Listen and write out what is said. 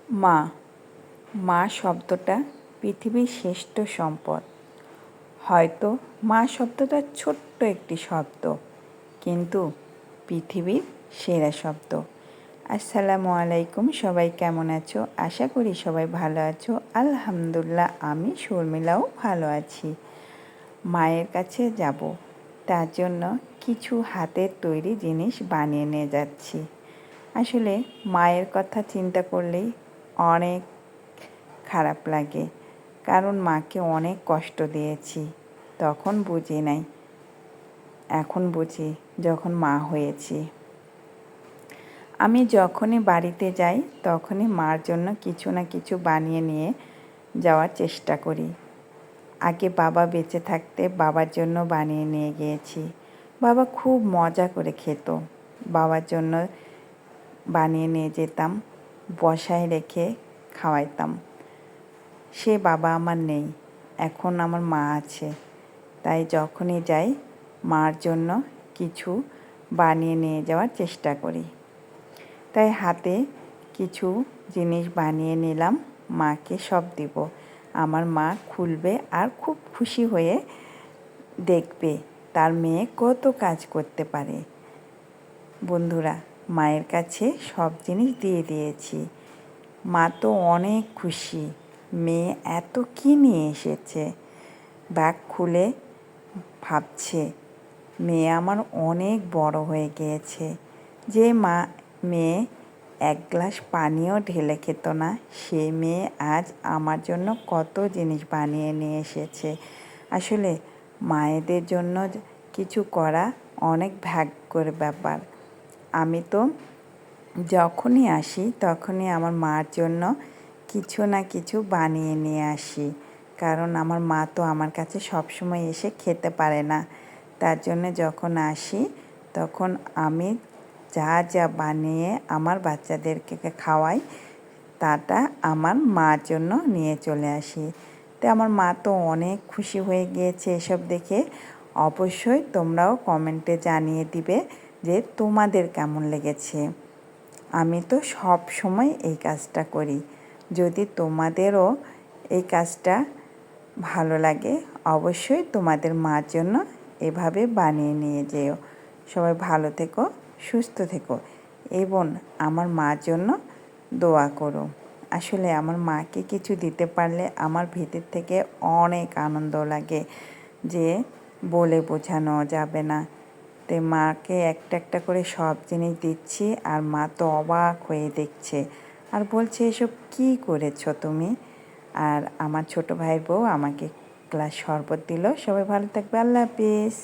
মা মা শব্দটা পৃথিবীর শ্রেষ্ঠ সম্পদ। হয়তো মা শব্দটা ছোট্ট একটি শব্দ, কিন্তু পৃথিবীর সেরা শব্দ। আসসালামু আলাইকুম, সবাই কেমন আছো? আশা করি সবাই ভালো আছো। আলহামদুলিল্লাহ, আমি শর্মিলাও ভালো আছি। মায়ের কাছে যাব, তার জন্য কিছু হাতের তৈরি জিনিস বানিয়ে নিয়ে যাচ্ছি। আসলে মায়ের কথা চিন্তা করলেই অনেক খারাপ লাগে, কারণ মাকে অনেক কষ্ট দিয়েছি। তখন বুঝি নাই, এখন বুঝি যখন মা হয়েছি। আমি যখনই বাড়িতে যাই তখনই মার জন্য কিছু না কিছু বানিয়ে নিয়ে যাওয়ার চেষ্টা করি। আগে বাবা বেঁচে থাকতে বাবার জন্য বানিয়ে নিয়ে গিয়েছি। বাবা খুব মজা করে খেত। বাবার জন্য বানিয়ে নিয়ে যেতাম, বসায় রেখে খাওয়াইতাম। সে বাবা আমার নেই, এখন আমার মা আছে। তাই যখনই যাই মার জন্য কিছু বানিয়ে নিয়ে যাওয়ার চেষ্টা করি। তাই হাতে কিছু জিনিস বানিয়ে নিলাম, মাকে সব দিব। আমার মা খুলবে আর খুব খুশি হয়ে দেখবে তার মেয়ে কত কাজ করতে পারে। বন্ধুরা, মায়ের কাছে সব জিনিস দিয়ে দিয়েছি। মা তো অনেক খুশি, মেয়ে এত কী নিয়ে এসেছে। ব্যাগ খুলে ভাবছে মেয়ে আমার অনেক বড় হয়ে গিয়েছে। যে মেয়ে এক গ্লাস পানিও ঢেলে খেত না, সে মেয়ে আজ আমার জন্য কত জিনিস বানিয়ে নিয়ে এসেছে। আসলে মায়েদের জন্য কিছু করা অনেক ভাগ্যের ব্যাপার। আমি তো যখনই আসি তখনই আমার মার জন্য কিছু না কিছু বানিয়ে নিয়ে আসি, কারণ আমার মা তো আমার কাছে সবসময় এসে খেতে পারে না। তার জন্য যখন আসি তখন আমি যা যা বানিয়ে আমার বাচ্চাদেরকে খাওয়াই, তাটা আমার মার জন্য নিয়ে চলে আসি। তো আমার মা তো অনেক খুশি হয়ে গিয়েছে এসব দেখে। অবশ্যই তোমরাও কমেন্টে জানিয়ে দিবে যে তোমাদের কেমন লেগেছে। আমি তো সব সময় এই কাজটা করি। যদি তোমাদেরও এই কাজটা ভালো লাগে, অবশ্যই তোমাদের মার জন্য এভাবে বানিয়ে নিয়ে যেও। সবাই ভালো থেকো, সুস্থ থেকো এবং আমার মার জন্য দোয়া করো। আসলে আমার মাকে কিছু দিতে পারলে আমার ভিতর থেকে অনেক আনন্দ লাগে, যে বলে বোঝানো যাবে না। তো মাকে একটা একটা করে সব জিনিস দিচ্ছি, আর মা তো অবাক হয়ে দেখছে আর বলছে এসব কী করেছো তুমি। আর আমার ছোটো ভাইয়ের বউ আমাকে গ্লাস শরবত দিল। সবাই ভালো থাকবে, আল্লাহ হাফিজ।